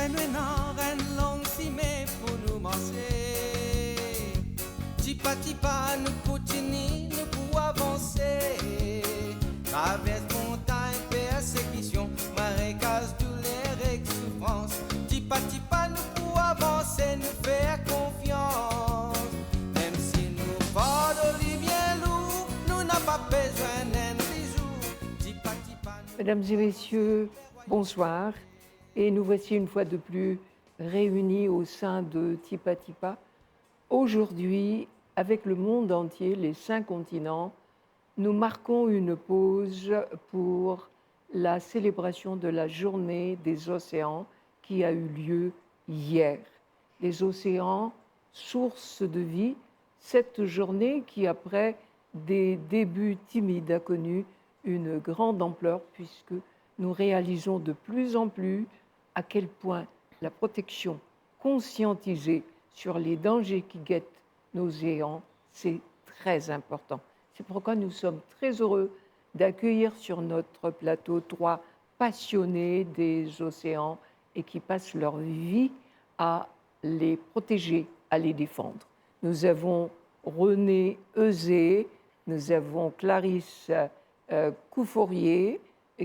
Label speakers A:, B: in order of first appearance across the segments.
A: Maintenant, une longue cimée pour nous manger. Tipa tipa, nous continuons, nous pouvons avancer. Traverse montagne, persécution, marécage, douleur et souffrance. Tipa tipa, nous pouvons avancer, nous faire confiance. Même si nous portons les bien lourd, nous n'avons pas besoin d'un bijou. Tipa tipa,
B: Mesdames et messieurs, bonsoir. Et nous voici une fois de plus réunis au sein de Tipa Tipa. Aujourd'hui, avec le monde entier, les 5 continents, nous marquons une pause pour la célébration de la journée des océans qui a eu lieu hier. Les océans, source de vie, cette journée qui, après des débuts timides, a connu une grande ampleur puisque nous réalisons de plus en plus à quel point la protection conscientisée sur les dangers qui guettent nos océans, c'est très important. C'est pourquoi nous sommes très heureux d'accueillir sur notre plateau 3 passionnés des océans et qui passent leur vie à les protéger, à les défendre. Nous avons Renée Euzé, nous avons Clarisse Couffourier,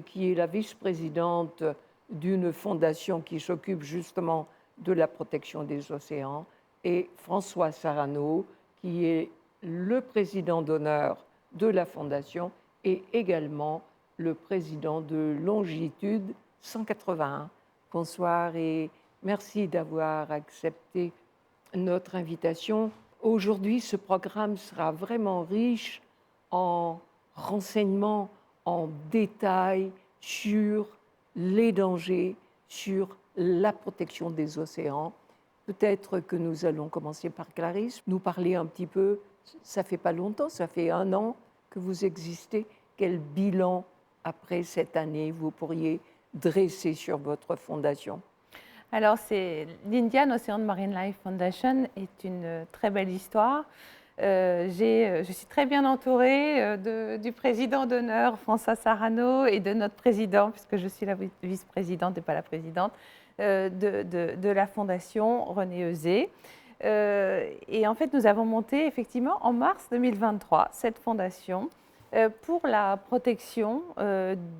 B: qui est la vice-présidente d'une fondation qui s'occupe justement de la protection des océans, et François Sarano, qui est le président d'honneur de la fondation et également le président de Longitude 181. Bonsoir et merci d'avoir accepté notre invitation. Aujourd'hui, ce programme sera vraiment riche en renseignements, en détails sur les dangers, sur la protection des océans. Peut-être que nous allons commencer par Clarisse, nous parler un petit peu, ça fait pas longtemps, ça fait 1 an que vous existez. Quel bilan après cette année vous pourriez dresser sur votre fondation?
C: Alors, l'Indian Ocean Marine Life Foundation est une très belle histoire. Je suis très bien entourée du président d'honneur, François Sarano, et de notre président, puisque je suis la vice-présidente et pas la présidente, de la fondation, Renée Euzé. Et en fait, nous avons monté effectivement en mars 2023 cette fondation pour la protection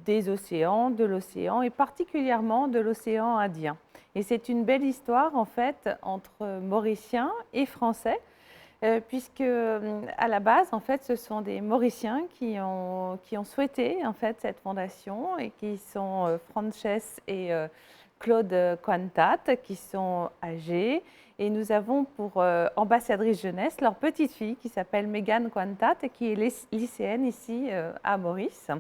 C: des océans, de l'océan et particulièrement de l'océan Indien. Et c'est une belle histoire en fait entre Mauriciens et Français, puisque à la base, en fait, ce sont des Mauriciens qui ont souhaité en fait cette fondation et qui sont Frances et Claude Quantat, qui sont âgés. Et nous avons pour ambassadrice jeunesse leur petite fille qui s'appelle Megan Quantat et qui est lycéenne ici à Maurice.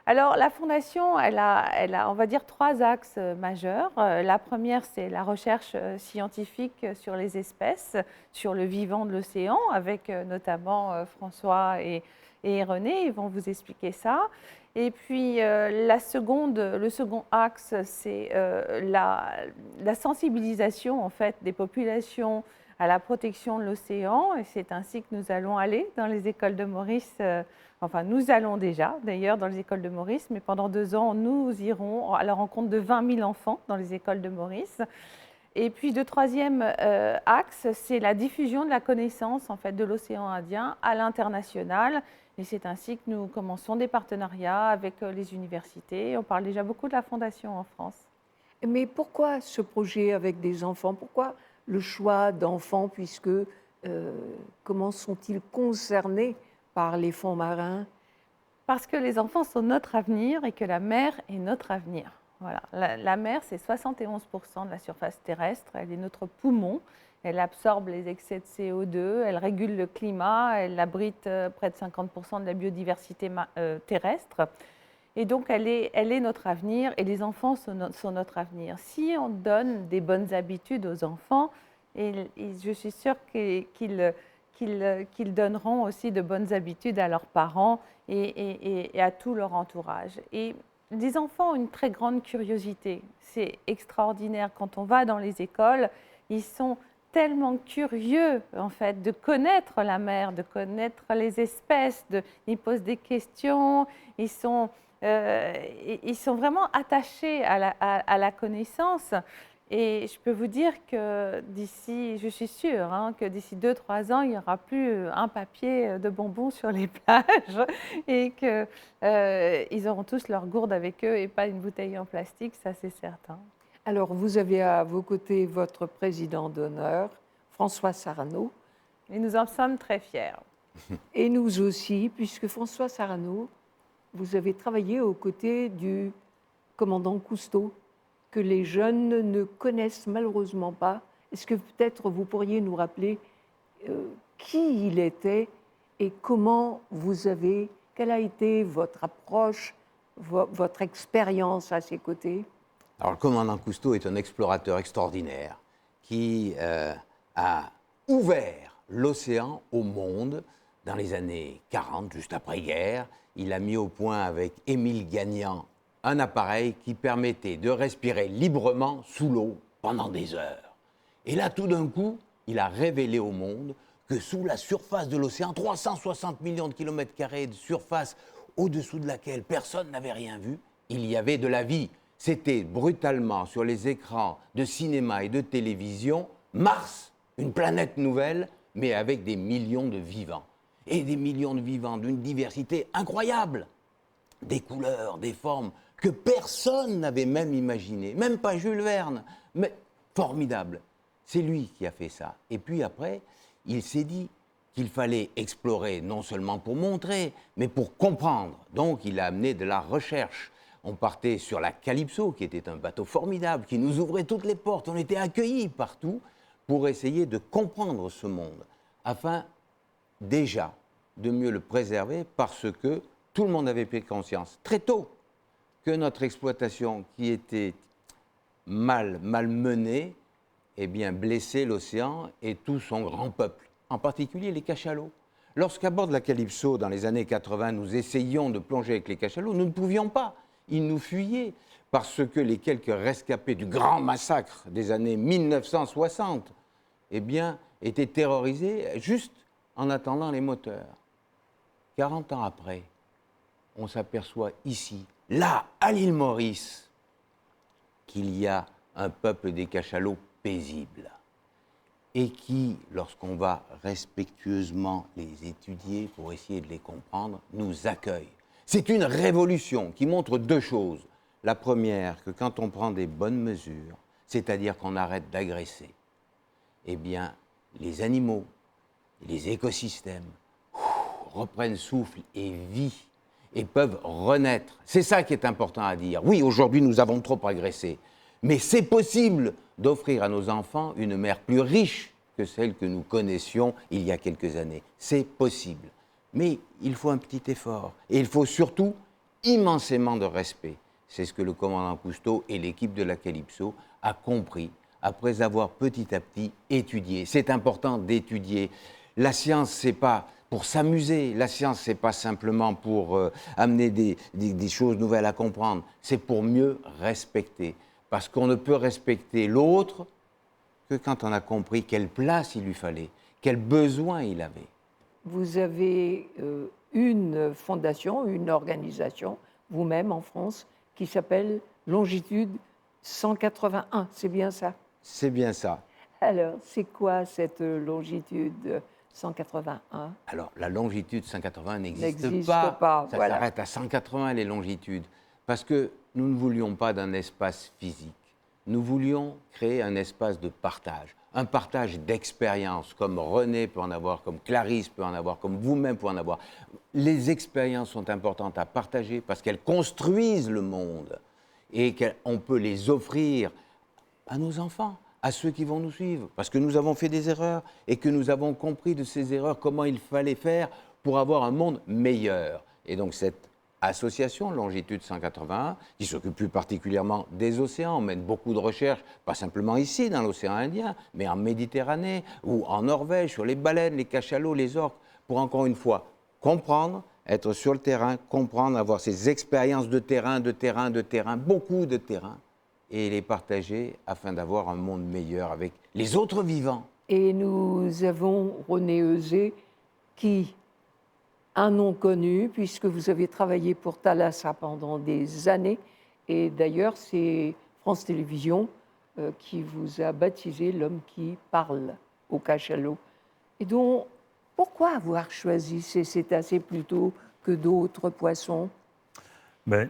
C: Alors, la fondation, elle a, on va dire, 3 axes majeurs. La première, c'est la recherche scientifique sur les espèces, sur le vivant de l'océan, avec notamment François et Renée, ils vont vous expliquer ça. Et puis, le second axe, c'est la sensibilisation en fait, des populations à la protection de l'océan. Et c'est ainsi que nous allons aller dans les écoles de Maurice. Enfin, nous allons déjà, d'ailleurs, dans les écoles de Maurice, mais pendant 2 ans, nous irons à la rencontre de 20 000 enfants dans les écoles de Maurice. Et puis, le troisième axe, c'est la diffusion de la connaissance en fait, de l'océan Indien à l'international. Et c'est ainsi que nous commençons des partenariats avec les universités. On parle déjà beaucoup de la fondation en France.
B: Mais pourquoi ce projet avec des enfants? Pourquoi le choix d'enfants, puisque comment sont-ils concernés par les fonds marins?
C: Parce que les enfants sont notre avenir et que la mer est notre avenir. Voilà. La mer, c'est 71% de la surface terrestre, elle est notre poumon, elle absorbe les excès de CO2, elle régule le climat, elle abrite près de 50% de la biodiversité terrestre. Et donc, elle est notre avenir et les enfants sont notre avenir. Si on donne des bonnes habitudes aux enfants, et je suis sûre qu'ils donneront aussi de bonnes habitudes à leurs parents et à tout leur entourage. Et les enfants ont une très grande curiosité. C'est extraordinaire. Quand on va dans les écoles, ils sont tellement curieux en fait de connaître la mer, de connaître les espèces. Ils posent des questions. Ils sont vraiment attachés à la connaissance. Et je peux vous dire que d'ici, je suis sûre, hein, que d'ici 2-3 ans, il n'y aura plus un papier de bonbons sur les plages et qu'ils auront tous leur gourde avec eux et pas une bouteille en plastique, ça c'est certain.
B: Alors, vous avez à vos côtés votre président d'honneur, François Sarano,
C: Et nous en sommes très fiers.
B: et nous aussi, puisque François Sarano, vous avez travaillé aux côtés du commandant Cousteau, que les jeunes ne connaissent malheureusement pas. Est-ce que peut-être vous pourriez nous rappeler qui il était et comment quelle a été votre approche, votre expérience à ses côtés?
D: Alors, le commandant Cousteau est un explorateur extraordinaire qui a ouvert l'océan au monde dans les années 40, juste après-guerre. Il a mis au point avec Émile Gagnan un appareil qui permettait de respirer librement sous l'eau pendant des heures. Et là, tout d'un coup, il a révélé au monde que sous la surface de l'océan, 360 millions de kilomètres carrés de surface au-dessous de laquelle personne n'avait rien vu, il y avait de la vie. C'était brutalement sur les écrans de cinéma et de télévision, Mars, une planète nouvelle, mais avec des millions de vivants. Et des millions de vivants d'une diversité incroyable. Des couleurs, des formes que personne n'avait même imaginées, même pas Jules Verne, mais formidable. C'est lui qui a fait ça. Et puis après, il s'est dit qu'il fallait explorer, non seulement pour montrer, mais pour comprendre. Donc il a amené de la recherche. On partait sur la Calypso, qui était un bateau formidable, qui nous ouvrait toutes les portes. On était accueillis partout pour essayer de comprendre ce monde, afin déjà de mieux le préserver, parce que tout le monde avait pris conscience très tôt que notre exploitation, qui était mal menée, eh bien, blessait l'océan et tout son grand peuple, en particulier les cachalots. Lorsqu'à bord de la Calypso, dans les années 80, nous essayions de plonger avec les cachalots, nous ne pouvions pas. Ils nous fuyaient parce que les quelques rescapés du grand massacre des années 1960, eh bien, étaient terrorisés juste en attendant les moteurs. 40 ans après, on s'aperçoit ici, là, à l'île Maurice, qu'il y a un peuple des cachalots paisible et qui, lorsqu'on va respectueusement les étudier pour essayer de les comprendre, nous accueille. C'est une révolution qui montre deux choses. La première, que quand on prend des bonnes mesures, c'est-à-dire qu'on arrête d'agresser, eh bien, les animaux, les écosystèmes reprennent souffle et vie et peuvent renaître. C'est ça qui est important à dire. Oui, aujourd'hui, nous avons trop agressé, mais c'est possible d'offrir à nos enfants une mer plus riche que celle que nous connaissions il y a quelques années. C'est possible. Mais il faut un petit effort. Et il faut surtout immensément de respect. C'est ce que le commandant Cousteau et l'équipe de la Calypso a compris après avoir petit à petit étudié. C'est important d'étudier. La science, c'est pas pour s'amuser. La science, c'est pas simplement pour amener des choses nouvelles à comprendre. C'est pour mieux respecter. Parce qu'on ne peut respecter l'autre que quand on a compris quelle place il lui fallait, quel besoin il avait.
B: Vous avez une fondation, une organisation, vous-même en France, qui s'appelle Longitude 181. C'est bien ça?
D: C'est bien ça.
B: Alors, c'est quoi cette longitude 181?
D: Alors, la longitude 180 n'existe
B: pas.
D: Ça
B: Voilà.
D: s'arrête à 180, les longitudes. Parce que nous ne voulions pas d'un espace physique. Nous voulions créer un espace de partage. Un partage d'expériences, comme René peut en avoir, comme Clarisse peut en avoir, comme vous-même peut en avoir. Les expériences sont importantes à partager parce qu'elles construisent le monde et qu'on peut les offrir à nos enfants, à ceux qui vont nous suivre. Parce que nous avons fait des erreurs et que nous avons compris de ces erreurs comment il fallait faire pour avoir un monde meilleur. Et donc cette association Longitude 181, qui s'occupe plus particulièrement des océans. On mène beaucoup de recherches, pas simplement ici, dans l'océan Indien, mais en Méditerranée ou en Norvège, sur les baleines, les cachalots, les orques, pour encore une fois comprendre, être sur le terrain, comprendre, avoir ces expériences de terrain, beaucoup de terrain, et les partager afin d'avoir un monde meilleur avec les autres vivants.
B: Et nous avons René Euzet, qui un nom connu, puisque vous avez travaillé pour Thalassa pendant des années. Et d'ailleurs, c'est France Télévisions qui vous a baptisé l'homme qui parle au cachalot. Et donc, pourquoi avoir choisi ces cétacés plutôt que d'autres poissons?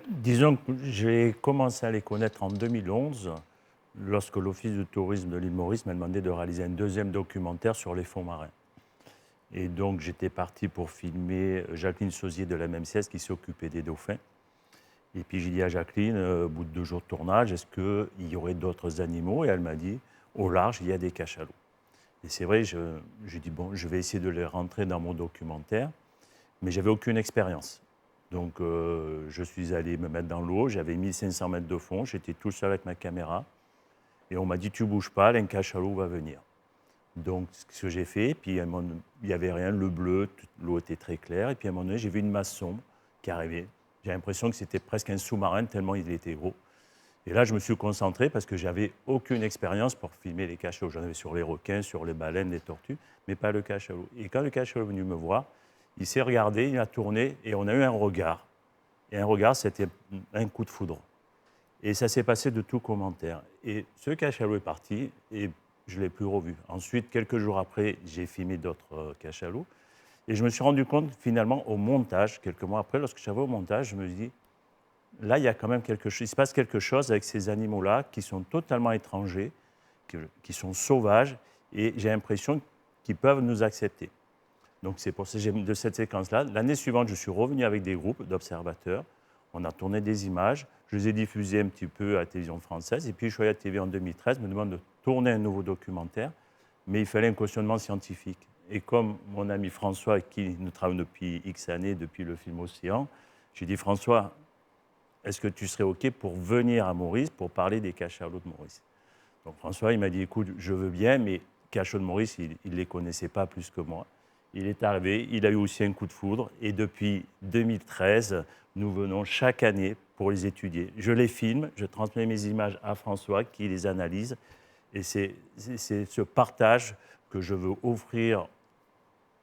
E: Disons que j'ai commencé à les connaître en 2011, lorsque l'Office de tourisme de l'île Maurice m'a demandé de réaliser un deuxième documentaire sur les fonds marins. Et donc, j'étais parti pour filmer Jacqueline Sauzier de la MMCS qui s'occupait des dauphins. Et puis, j'ai dit à Jacqueline, au bout de 2 jours de tournage, est-ce qu'il y aurait d'autres animaux? Et elle m'a dit, au large, il y a des cachalots. Et c'est vrai, j'ai dit, bon, je vais essayer de les rentrer dans mon documentaire, mais je n'avais aucune expérience. Donc, je suis allé me mettre dans l'eau, j'avais 1500 mètres de fond, j'étais tout seul avec ma caméra. Et on m'a dit, tu ne bouges pas, un cachalot va venir. Donc, ce que j'ai fait, puis il n'y avait rien, le bleu, l'eau était très claire. Et puis à un moment donné, j'ai vu une masse sombre qui arrivait. J'ai l'impression que c'était presque un sous-marin, tellement il était gros. Et là, je me suis concentré parce que je n'avais aucune expérience pour filmer les cachalots. J'en avais sur les requins, sur les baleines, les tortues, mais pas le cachalot. Et quand le cachalot est venu me voir, il s'est regardé, il a tourné et on a eu un regard. Et un regard, c'était un coup de foudre. Et ça s'est passé de tout commentaire. Et ce cachalot est parti et je ne l'ai plus revu. Ensuite, quelques jours après, j'ai filmé d'autres cachalots. Et je me suis rendu compte, finalement, au montage, quelques mois après, lorsque j'avais au montage, je me dis, là, il y a quand même quelque chose, il se passe quelque chose avec ces animaux-là qui sont totalement étrangers, qui sont sauvages, et j'ai l'impression qu'ils peuvent nous accepter. Donc, c'est pour ça que j'aime de cette séquence-là. L'année suivante, je suis revenu avec des groupes d'observateurs. On a tourné des images. Je les ai diffusées un petit peu à la télévision française. Et puis, je suis allé à la TV en 2013, me demande de tourner un nouveau documentaire. Mais il fallait un cautionnement scientifique. Et comme mon ami François, avec qui nous travaillons depuis X années, depuis le film Océan, j'ai dit, François, est-ce que tu serais OK pour venir à Maurice pour parler des cachalots de Maurice? Donc François, il m'a dit, écoute, je veux bien, mais cachalots de Maurice, il ne les connaissait pas plus que moi. Il est arrivé, il a eu aussi un coup de foudre, et depuis 2013, nous venons chaque année pour les étudier. Je les filme, je transmets mes images à François qui les analyse, et c'est ce partage que je veux offrir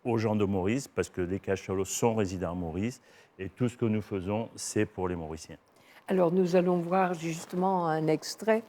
E: aux gens de Maurice, parce que les cachalots sont résidents à Maurice, et tout ce que nous faisons, c'est pour les Mauriciens.
B: Alors, nous allons voir justement un extrait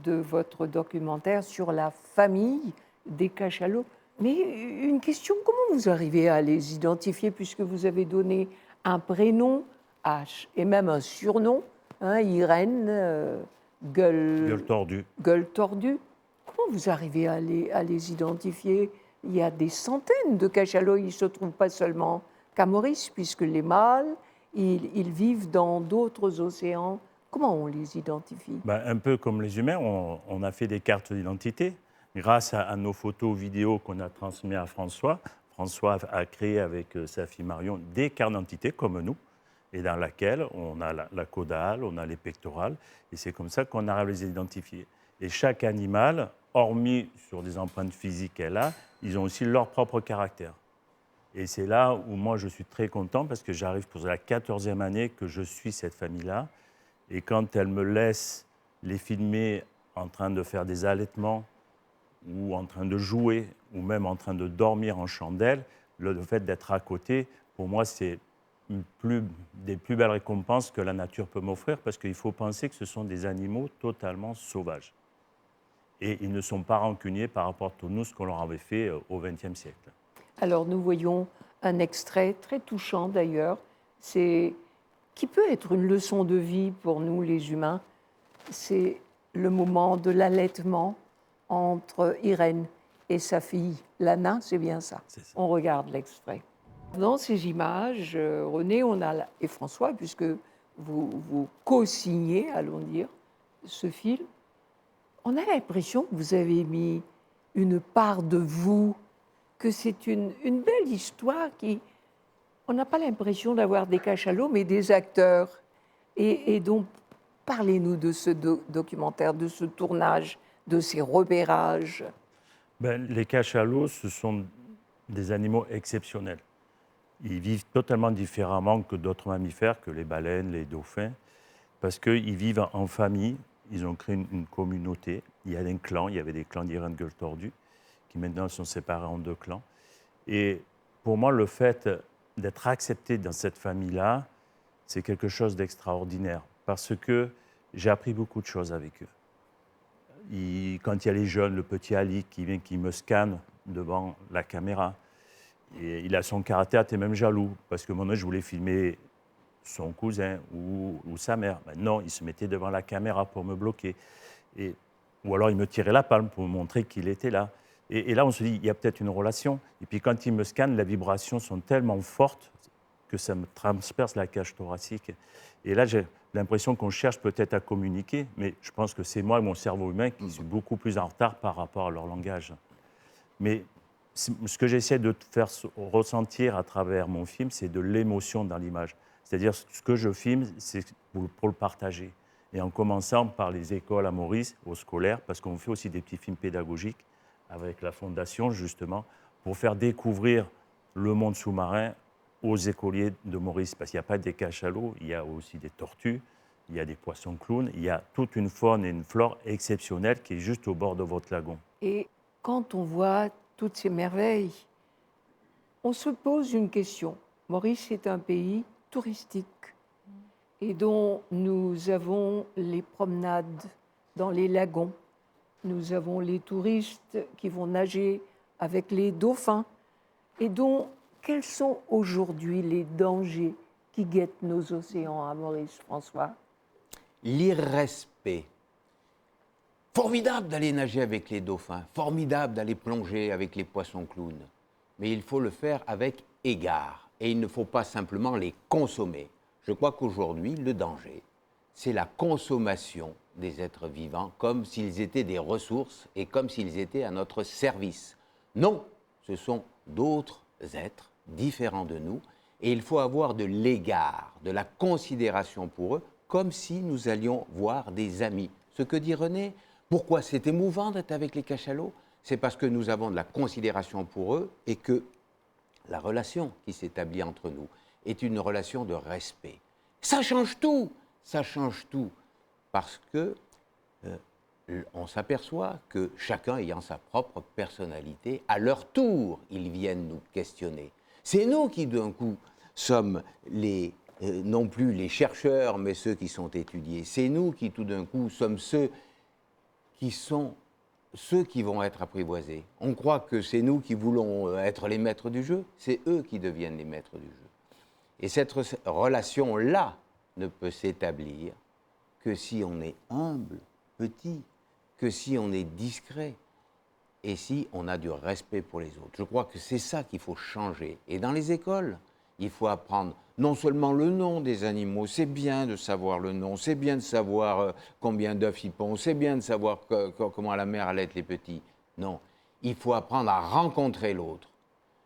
B: de votre documentaire sur la famille des cachalots. Mais une question, comment vous arrivez à les identifier, puisque vous avez donné un prénom, H, et même un surnom, hein, Irène, gueule
E: tordue.
B: Gueule tordue. Comment vous arrivez à les identifier? Il y a des centaines de cachalots, ils ne se trouvent pas seulement qu'à Maurice, puisque les mâles, ils vivent dans d'autres océans. Comment on les identifie?
E: Un peu comme les humains, on a fait des cartes d'identité. Grâce à nos photos, vidéos qu'on a transmises à François, François a créé avec sa fille Marion des cartes d'identité comme nous, et dans laquelle on a la caudale, on a les pectorales, et c'est comme ça qu'on arrive à les identifier. Et chaque animal, hormis sur des empreintes physiques qu'elle a, ils ont aussi leur propre caractère. Et c'est là où moi je suis très content, parce que j'arrive pour la 14e année que je suis cette famille-là, et quand elle me laisse les filmer en train de faire des allaitements, ou en train de jouer, ou même en train de dormir en chandelle, le fait d'être à côté, pour moi, c'est des plus belles récompenses que la nature peut m'offrir, parce qu'il faut penser que ce sont des animaux totalement sauvages. Et ils ne sont pas rancuniers par rapport à nous, ce qu'on leur avait fait au XXe siècle.
B: Alors, nous voyons un extrait très touchant d'ailleurs, qui peut être une leçon de vie pour nous les humains. C'est le moment de l'allaitement entre Irène et sa fille Lana, c'est bien ça. On regarde l'extrait. Dans ces images, René et François, puisque vous co-signez, allons dire, ce film, on a l'impression que vous avez mis une part de vous, que c'est une belle histoire qui... On n'a pas l'impression d'avoir des cachalots, mais des acteurs. Et donc, parlez-nous de ce documentaire, de ce tournage, de ces repérages.
E: Les cachalots, ce sont des animaux exceptionnels. Ils vivent totalement différemment que d'autres mammifères, que les baleines, les dauphins, parce qu'ils vivent en famille. Ils ont créé une communauté. Il y a un clan, il y avait des clans d'Irène Gueule Tordue, qui maintenant sont séparés en 2 clans. Et pour moi, le fait d'être accepté dans cette famille-là, c'est quelque chose d'extraordinaire, parce que j'ai appris beaucoup de choses avec eux. quand il y a les jeunes, le petit Ali qui vient, qui me scanne devant la caméra, et il a son caractère, tu es même jaloux, parce que moi, je voulais filmer son cousin ou sa mère. Ben non, il se mettait devant la caméra pour me bloquer. Ou alors il me tirait la palme pour me montrer qu'il était là. Et là, on se dit, il y a peut-être une relation. Et puis quand il me scanne, les vibrations sont tellement fortes que ça me transperce la cage thoracique. Et là, j'ai l'impression qu'on cherche peut-être à communiquer, mais je pense que c'est moi et mon cerveau humain qui suis beaucoup plus en retard par rapport à leur langage. Mais ce que j'essaie de te faire ressentir à travers mon film, c'est de l'émotion dans l'image. C'est-à-dire, ce que je filme, c'est pour le partager. Et en commençant par les écoles à Maurice, aux scolaires, parce qu'on fait aussi des petits films pédagogiques avec la Fondation, justement, pour faire découvrir le monde sous-marin aux écoliers de Maurice. Parce qu'il n'y a pas des cachalots, il y a aussi des tortues, il y a des poissons clowns, il y a toute une faune et une flore exceptionnelle qui est juste au bord de votre lagon.
B: Et quand on voit toutes ces merveilles, on se pose une question. Maurice est un pays touristique et dont nous avons les promenades dans les lagons. Nous avons les touristes qui vont nager avec les dauphins et dont quels sont aujourd'hui les dangers qui guettent nos océans à Maurice, François?
D: L'irrespect. Formidable d'aller nager avec les dauphins, formidable d'aller plonger avec les poissons clowns, mais il faut le faire avec égard et il ne faut pas simplement les consommer. Je crois qu'aujourd'hui, le danger, c'est la consommation des êtres vivants comme s'ils étaient des ressources et comme s'ils étaient à notre service. Non, ce sont d'autres êtres différents de nous et il faut avoir de l'égard, de la considération pour eux, comme si nous allions voir des amis. Ce que dit René, pourquoi c'est émouvant d'être avec les cachalots? C'est parce que nous avons de la considération pour eux et que la relation qui s'établit entre nous est une relation de respect. Ça change tout, parce que on s'aperçoit que chacun ayant sa propre personnalité, à leur tour, ils viennent nous questionner. C'est nous qui, d'un coup, sommes non plus les chercheurs, mais ceux qui sont étudiés. C'est nous qui, tout d'un coup, sommes ceux qui vont être apprivoisés. On croit que c'est nous qui voulons être les maîtres du jeu, c'est eux qui deviennent les maîtres du jeu. Et cette relation-là ne peut s'établir que si on est humble, petit, que si on est discret et si on a du respect pour les autres. Je crois que c'est ça qu'il faut changer. Et dans les écoles, il faut apprendre non seulement le nom des animaux, c'est bien de savoir le nom, c'est bien de savoir combien d'œufs ils pondent, c'est bien de savoir comment la mère allaite les petits. Non, il faut apprendre à rencontrer l'autre.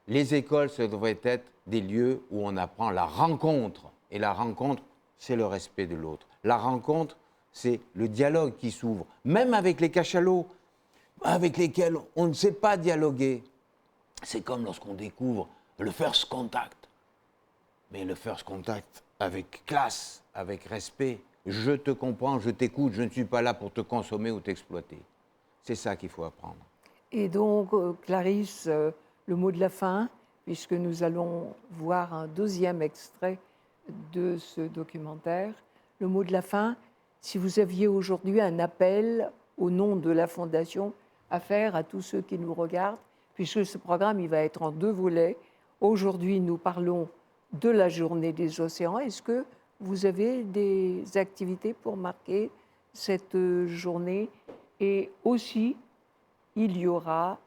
D: Les écoles, ça devrait être des lieux où on apprend la rencontre. Et la rencontre, c'est le respect de l'autre. La rencontre, c'est le dialogue qui s'ouvre, même avec les cachalots, avec lesquels on ne sait pas dialoguer. C'est comme lorsqu'on découvre le first contact. Mais le first contact avec classe, avec respect. Je te comprends, je t'écoute, je ne suis pas là pour te consommer ou t'exploiter. C'est ça qu'il faut apprendre.
B: Et donc, Clarisse, le mot de la fin, puisque nous allons voir un deuxième extrait de ce documentaire. Le mot de la fin, si vous aviez aujourd'hui un appel au nom de la Fondation à faire à tous ceux qui nous regardent, puisque ce programme il va être en 2 volets. Aujourd'hui, nous parlons de la journée des océans. Est-ce que vous avez des activités pour marquer cette journée? Et aussi, il y aura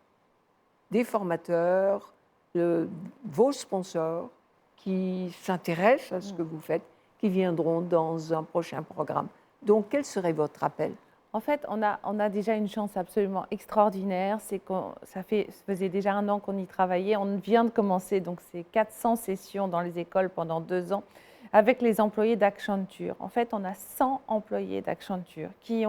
B: des formateurs, vos sponsors qui s'intéressent à ce que vous faites, qui viendront dans un prochain programme. Donc, quel serait votre appel?
C: En fait, on a déjà une chance absolument extraordinaire. C'est que ça faisait déjà 1 an qu'on y travaillait. On vient de commencer, donc c'est 400 sessions dans les écoles pendant 2 ans avec les employés d'Accenture. En fait, on a 100 employés d'Accenture qui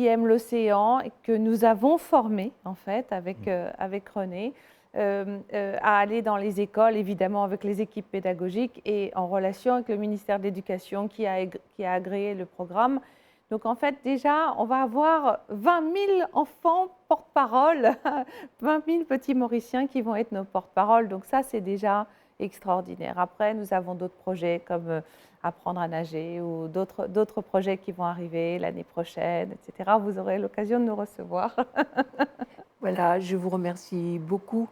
C: aiment l'océan et que nous avons formés, en fait, avec René, à aller dans les écoles, évidemment avec les équipes pédagogiques et en relation avec le ministère de l'Éducation qui a agréé le programme. Donc, en fait, déjà, on va avoir 20 000 enfants porte-parole, 20 000 petits Mauriciens qui vont être nos porte-parole. Donc, ça, c'est déjà extraordinaire. Après, nous avons d'autres projets comme apprendre à nager ou d'autres projets qui vont arriver l'année prochaine, etc. Vous aurez l'occasion de nous recevoir.
B: Voilà, je vous remercie beaucoup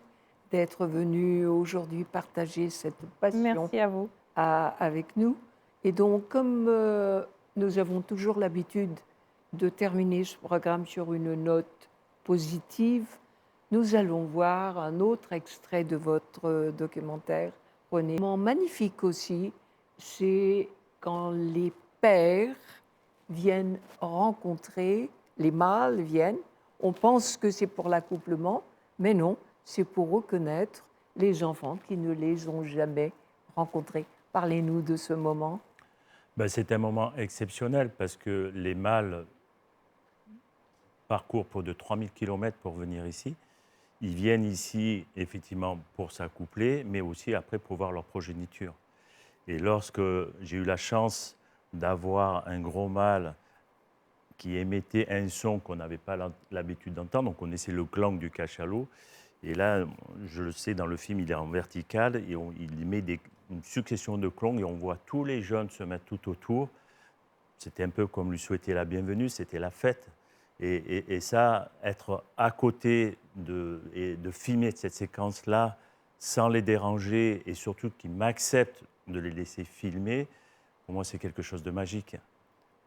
B: d'être venu aujourd'hui partager cette passion
C: Merci à vous.
B: avec nous. Et donc, comme nous avons toujours l'habitude de terminer ce programme sur une note positive, nous allons voir un autre extrait de votre documentaire, René. Magnifique aussi, c'est quand les pères viennent rencontrer, les mâles viennent, on pense que c'est pour l'accouplement, mais non, c'est pour reconnaître les enfants qui ne les ont jamais rencontrés. Parlez-nous de ce moment.
E: Ben, c'est un moment exceptionnel parce que les mâles parcourent pour de 3000 km pour venir ici. Ils viennent ici effectivement pour s'accoupler, mais aussi après pour voir leur progéniture. Et lorsque j'ai eu la chance d'avoir un gros mâle qui émettait un son qu'on n'avait pas l'habitude d'entendre, on connaissait le clang du cachalot, et là, je le sais, dans le film, il est en vertical, et il met une succession de clones, et on voit tous les jeunes se mettre tout autour. C'était un peu comme lui souhaiter la bienvenue, c'était la fête. Et ça, être à côté et de filmer cette séquence-là, sans les déranger, et surtout qu'ils m'acceptent de les laisser filmer, pour moi, c'est quelque chose de magique.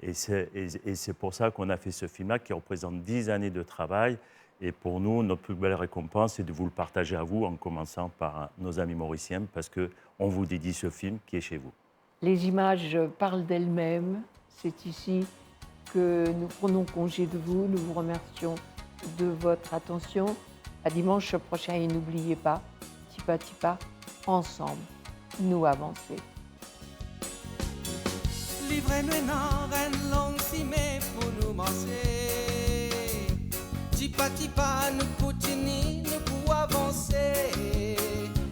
E: Et c'est pour ça qu'on a fait ce film-là, qui représente 10 années de travail. Et pour nous, notre plus belle récompense, c'est de vous le partager à vous, en commençant par nos amis mauriciens, parce qu'on vous dédie ce film qui est chez vous.
B: Les images parlent d'elles-mêmes. C'est ici que nous prenons congé de vous. Nous vous remercions de votre attention. À dimanche prochain, et n'oubliez pas, Tipa Tipa, ensemble, nous avancer.
A: Livrez-nous dans une longue cimée pour nous manger. Tipa tipa, nous continuons, nous pour avancer.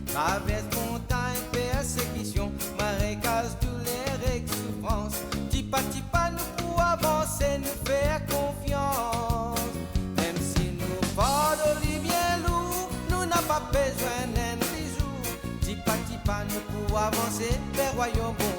A: Traverse montagne, persécution, marécage, douleur et souffrance. Tipa tipa, nous pour avancer, nous faire confiance. Même si nous portons les bien lourd, nous n'avons pas besoin d'un bisou. Tipa tipa, nous pour avancer vers royaume bon.